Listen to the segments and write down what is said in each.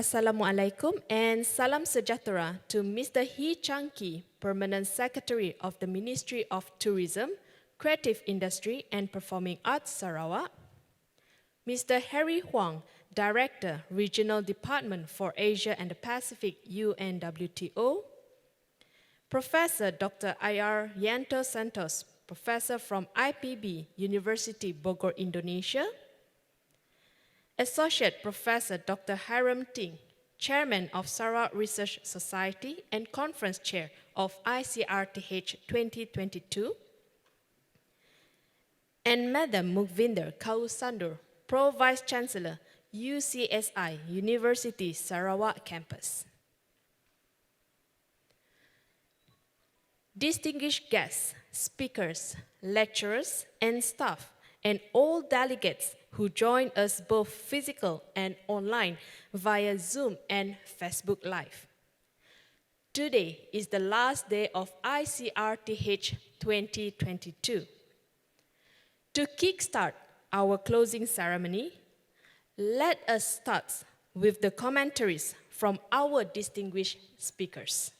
Assalamualaikum and salam sejahtera to Mr. Hee Chang-ki, Permanent Secretary of the Ministry of Tourism, Creative Industry and Performing Arts, Sarawak, Mr. Harry Huang, Director, Regional Department for Asia and the Pacific, UNWTO, Professor Dr. Ir Yanto Santos, Professor from IPB, University Bogor, Indonesia, Associate Professor Dr. Hiram Ting, Chairman of Sarawak Research Society and Conference Chair of ICRTH 2022, and Madam Mukvinder Kausandur, Pro Vice Chancellor, UCSI, University Sarawak Campus. Distinguished guests, speakers, lecturers, and staff, and all delegates who join us both physical and online via Zoom and Facebook Live. Today is the last day of ICRTH 2022. To kickstart our closing ceremony, let us start with the commentaries from our distinguished speakers.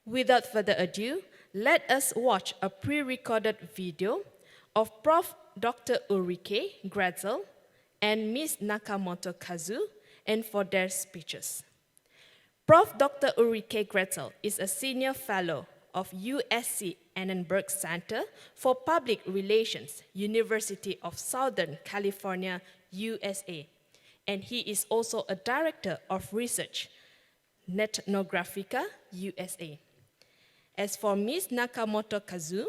Without further ado, let us watch a pre-recorded video of Prof. Dr. Enrique Gretzel and Ms. Nakamoto Kazu, and for their speeches. Prof. Dr. Enrique Gretzel is a Senior Fellow of USC Annenberg Center for Public Relations, University of Southern California, USA, and he is also a Director of Research, Netnographica, USA. As for Ms. Nakamoto Kazu,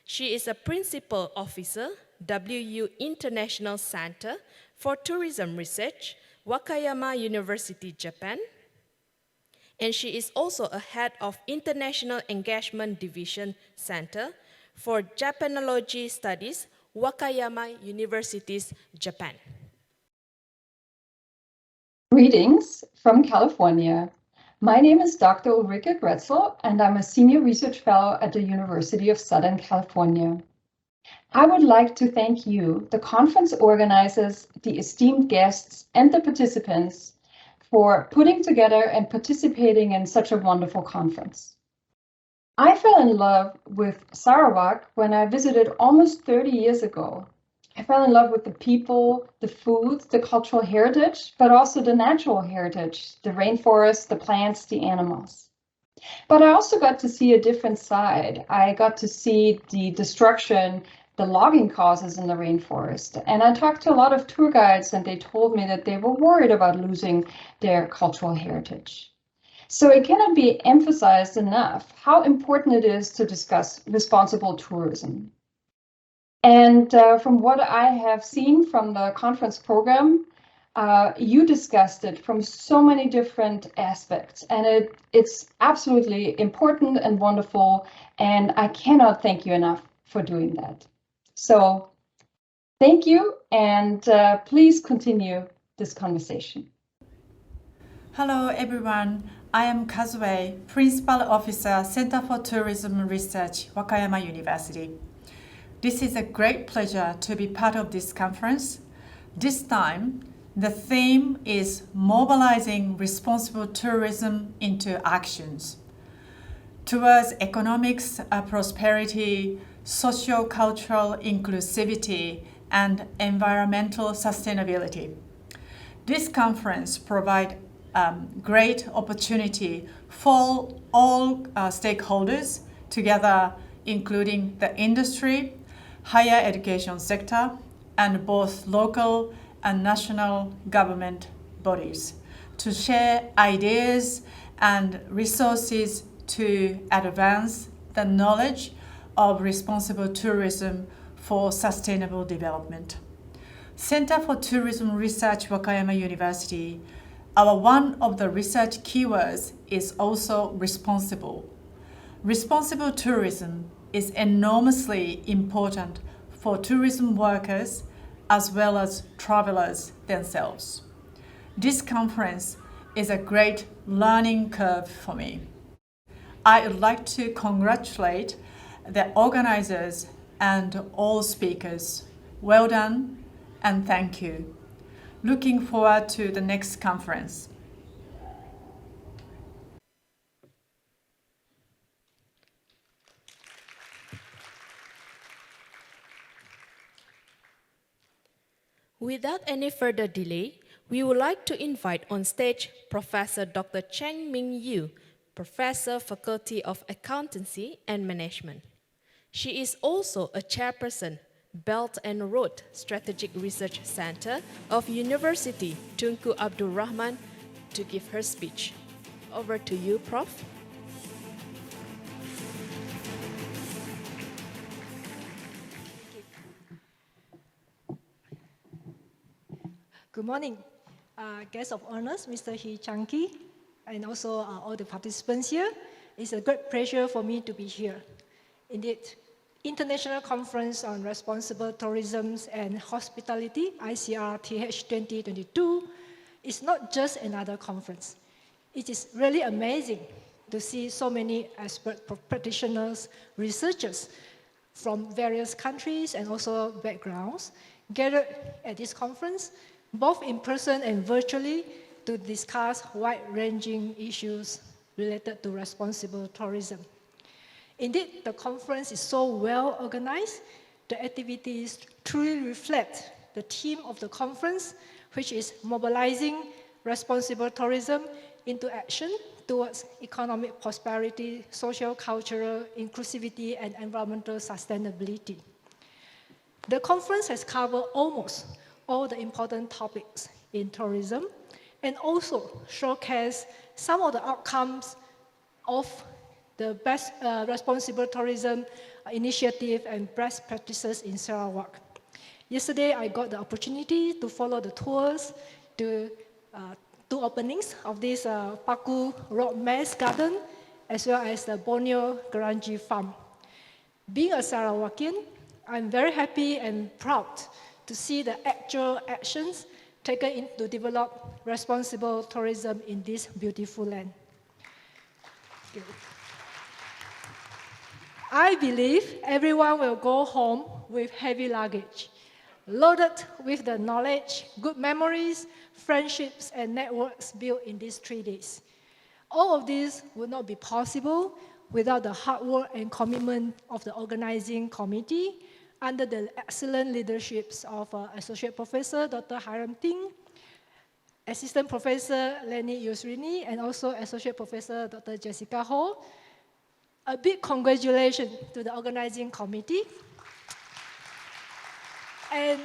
she is a Principal Officer, WU International Center for Tourism Research, Wakayama University, Japan, and she is also a Head of International Engagement Division Center for Japanology Studies, Wakayama University's Japan. Greetings from California. My name is Dr. Enrique Gretzel, and I'm a Senior Research Fellow at the University of Southern California. I would like to thank you, the conference organizers, the esteemed guests, and the participants for putting together and participating in such a wonderful conference. I fell in love with Sarawak when I visited almost 30 years ago. I fell in love with the people, the food, the cultural heritage, but also the natural heritage, the rainforest, the plants, the animals. But I also got to see a different side. I got to see the destruction the logging causes in the rainforest. And I talked to a lot of tour guides, and they told me that they were worried about losing their cultural heritage. So it cannot be emphasized enough how important it is to discuss responsible tourism. And from what I have seen from the conference program, you discussed it from so many different aspects, and it's absolutely important and wonderful, and I cannot thank you enough for doing that. So thank you, and please continue this conversation. Hello everyone, I am Kazue, Principal Officer, Center for Tourism Research, Wakayama University. This is a great pleasure to be part of this conference. This time, the theme is mobilizing responsible tourism into actions towards economics, prosperity, socio-cultural inclusivity, and environmental sustainability. This conference provides great opportunity for all stakeholders together, including the industry, higher education sector, and both local and national government bodies to share ideas and resources to advance the knowledge of responsible tourism for sustainable development. Center for Tourism Research, Wakayama University, one of the research keywords is also responsible. Responsible tourism is enormously important for tourism workers as well as travelers themselves. This conference is a great learning curve for me. I would like to congratulate the organizers and all speakers. Well done and thank you. Looking forward to the next conference. Without any further delay, we would like to invite on stage Professor Dr. Chang Ming Yu, Professor, Faculty of Accountancy and Management. She is also a chairperson, Belt and Road Strategic Research Center of University Tunku Abdul Rahman, to give her speech. Over to you, Prof. Good morning, guests of honors, Mr. Hee Chang-ki, and also all the participants here. It's a great pleasure for me to be here. Indeed, International Conference on Responsible Tourism and Hospitality, ICRTH 2022, is not just another conference. It is really amazing to see so many expert practitioners, researchers from various countries and also backgrounds gathered at this conference, both in person and virtually, to discuss wide-ranging issues related to responsible tourism. Indeed, the conference is so well organized. The activities truly reflect the theme of the conference, which is mobilizing responsible tourism into action towards economic prosperity, social, cultural inclusivity, and environmental sustainability. The conference has covered almost all the important topics in tourism and also showcase some of the outcomes of the best responsible tourism initiative and best practices in Sarawak. Yesterday, I got the opportunity to follow the tours to two openings of this Paku Rock Maize Garden as well as the Borneo Geranji Farm. Being a Sarawakian, I'm very happy and proud to see the actual actions taken in to develop responsible tourism in this beautiful land. I believe everyone will go home with heavy luggage, loaded with the knowledge, good memories, friendships, and networks built in these 3 days. All of this would not be possible without the hard work and commitment of the organizing committee under the excellent leaderships of Associate Professor Dr. Hiram Ting, Assistant Professor Lenny Yusrini, and also Associate Professor Dr. Jessica Ho. A big congratulations to the organizing committee. And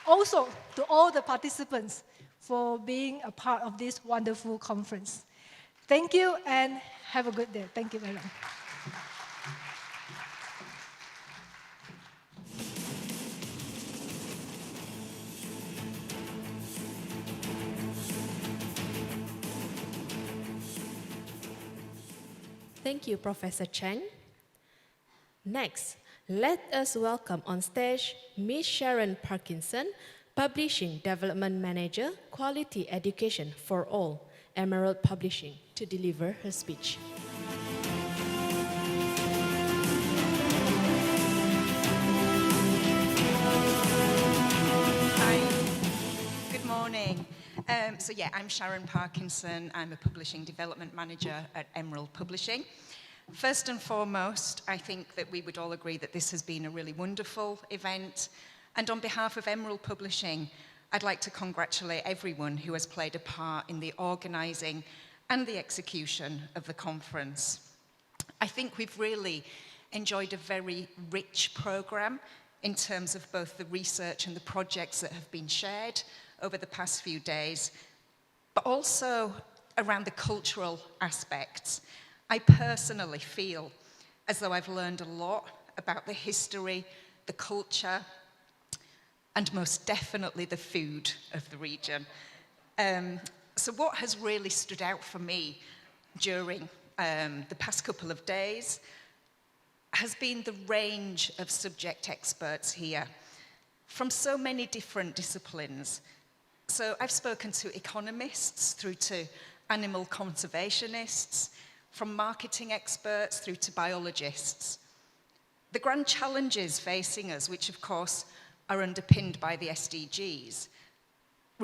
also to all the participants for being a part of this wonderful conference. Thank you and have a good day. Thank you very much. Thank you, Professor Chang. Next, let us welcome on stage Ms. Sharon Parkinson, Publishing Development Manager, Quality Education for All, Emerald Publishing, to deliver her speech. Hi, good morning. I'm Sharon Parkinson. I'm a Publishing Development Manager at Emerald Publishing. First and foremost, I think that we would all agree that this has been a really wonderful event. And on behalf of Emerald Publishing, I'd like to congratulate everyone who has played a part in the organising and the execution of the conference. I think we've really enjoyed a very rich programme in terms of both the research and the projects that have been shared over the past few days, but also around the cultural aspects. I personally feel as though I've learned a lot about the history, the culture, and most definitely the food of the region. So what has really stood out for me during the past couple of days has been the range of subject experts here from so many different disciplines. So I've spoken to economists through to animal conservationists, from marketing experts through to biologists. The grand challenges facing us, which of course are underpinned by the SDGs,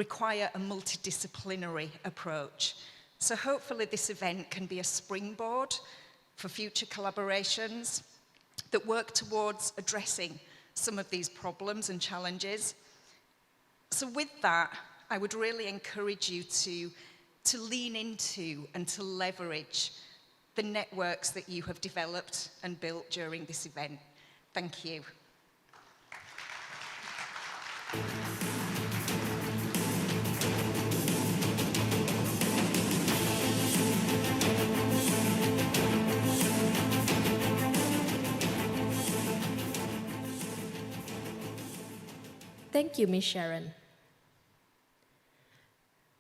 require a multidisciplinary approach. So hopefully this event can be a springboard for future collaborations that work towards addressing some of these problems and challenges. So with that, I would really encourage you to lean into and to leverage the networks that you have developed and built during this event. Thank you. Thank you, Ms. Sharon.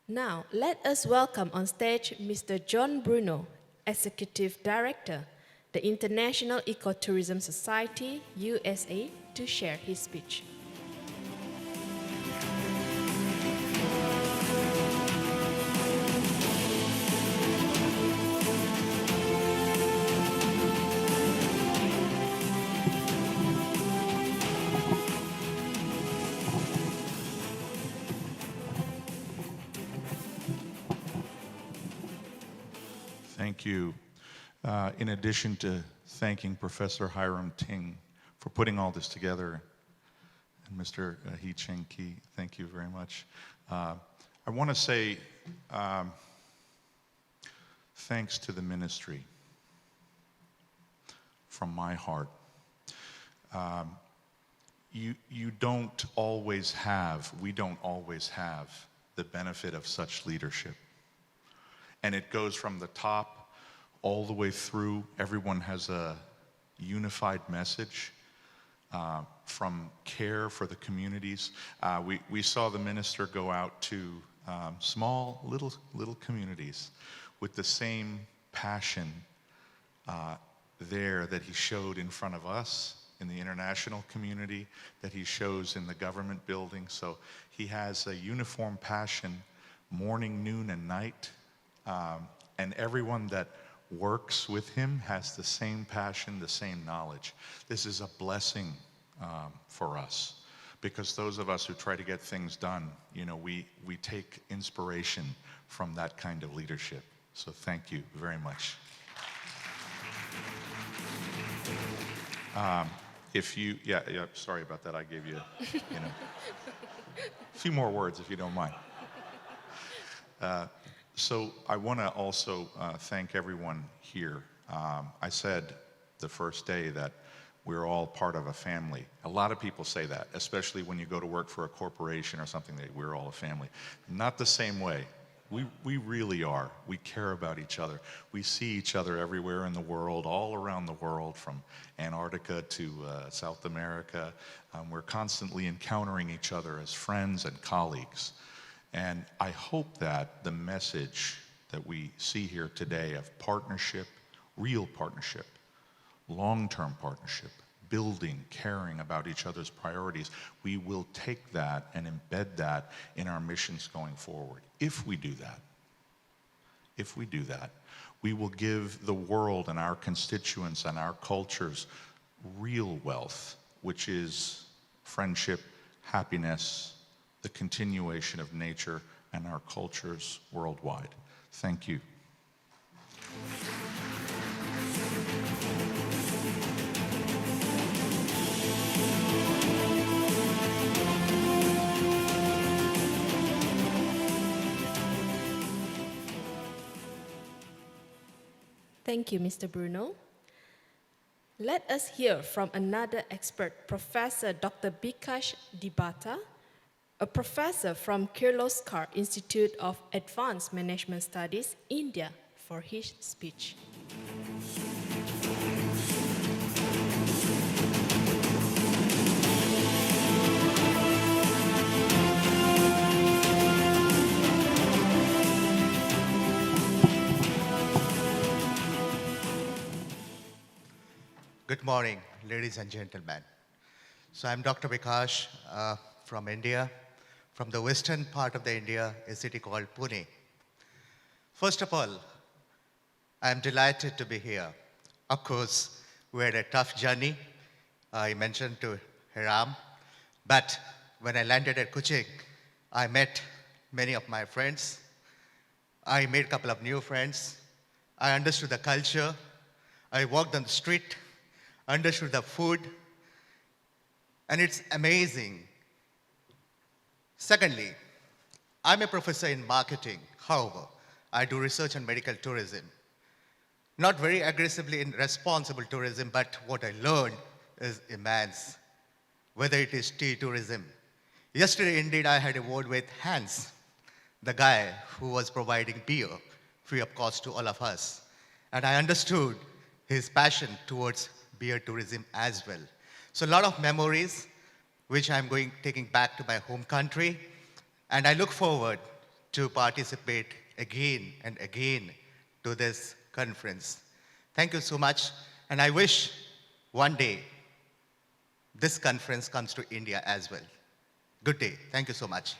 Now, let us welcome on stage Mr. John Bruno, Executive Director, the International Ecotourism Society, USA, to share his speech. Thank you. In addition to thanking Professor Hiram Ting for putting all this together, and Mr. Hee Chang Ki, thank you very much. I want to say thanks to the ministry from my heart. We don't always have the benefit of such leadership. And it goes from the top all the way through. Everyone has a unified message from care for the communities. We saw the minister go out to small, little communities with the same passion there that he showed in front of us in the international community, that he shows in the government building. So he has a uniform passion morning, noon, and night. And everyone that works with him has the same passion, the same knowledge. This is a blessing for us, because those of us who try to get things done, you know, we take inspiration from that kind of leadership. So thank you very much. Sorry about that. I gave you, a few more words if you don't mind. So I want to also thank everyone here. I said the first day that we're all part of a family. A lot of people say that, especially when you go to work for a corporation or something, that we're all a family. Not the same way. We really are. We care about each other. We see each other everywhere in the world, all around the world, from Antarctica to South America. We're constantly encountering each other as friends and colleagues. And I hope that the message that we see here today of partnership, real partnership, long-term partnership, building, caring about each other's priorities, we will take that and embed that in our missions going forward. If we do that, we will give the world and our constituents and our cultures real wealth, which is friendship, happiness, the continuation of nature and our cultures worldwide. Thank you. Thank you, Mr. Bruno. Let us hear from another expert, Professor Dr. Vikash Datta, a professor from Kirloskar Institute of Advanced Management Studies, India, for his speech. Good morning, ladies and gentlemen. So I'm Dr. Vikash from India, from the western part of the India, a city called Pune. First of all, I'm delighted to be here. Of course, we had a tough journey. I mentioned to Hiram, but when I landed at Kuching, I met many of my friends. I made a couple of new friends. I understood the culture. I walked on the street, understood the food, and it's amazing. Secondly, I'm a professor in marketing. However, I do research on medical tourism. Not very aggressively in responsible tourism, but what I learned is immense, whether it is tea tourism. Yesterday, indeed, I had a word with Hans, the guy who was providing beer free of cost to all of us. And I understood his passion towards beer tourism as well. So a lot of memories, which I'm taking back to my home country. And I look forward to participate again and again to this conference. Thank you so much. And I wish one day this conference comes to India as well. Good day. Thank you so much.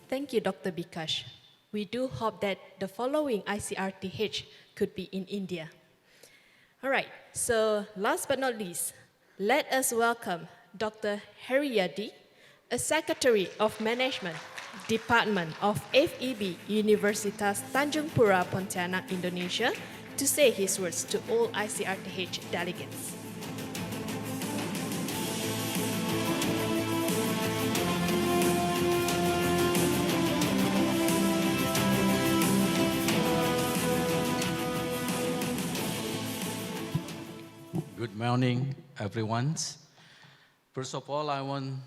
Thank you, Dr. Vikash. We do hope that the following ICRTH could be in India. All right, so last but not least, let us welcome Dr. Hariyadi, a Secretary of Management, Department of FEB, Universitas Tanjung Pura, Pontianak, Indonesia, to say his words to all ICRTH delegates. Good morning, everyone. First of all, I want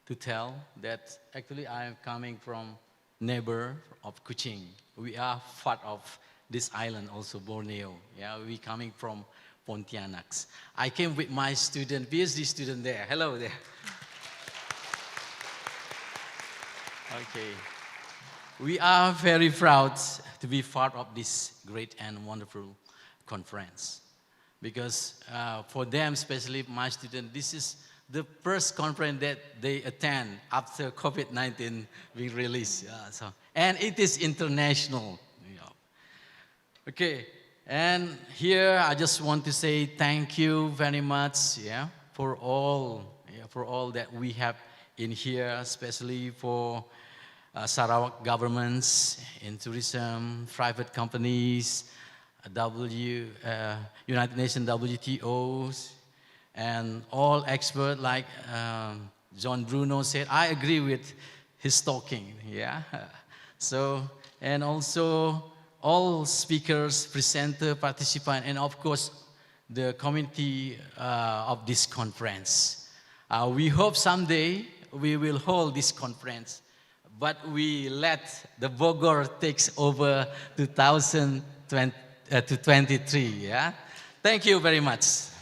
to tell that actually I am coming from neighbor of Kuching. We are part of this island, also Borneo. Yeah, we coming from Pontianak. I came with my student, PhD student there. Hello there. Okay. We are very proud to be part of this great and wonderful conference. Because for them, especially my students, this is the first conference that they attend after COVID-19 being released. And it is international. Okay, and here I just want to say thank you very much for all that we have in here, especially for Sarawak governments, in tourism, private companies, United Nations WTOs, and all experts like John Bruno said. I agree with his talking, So, and also all speakers, presenter, participant, and of course, the community of this conference. We hope someday we will hold this conference, but we let the Bogor takes over 2023, Thank you very much.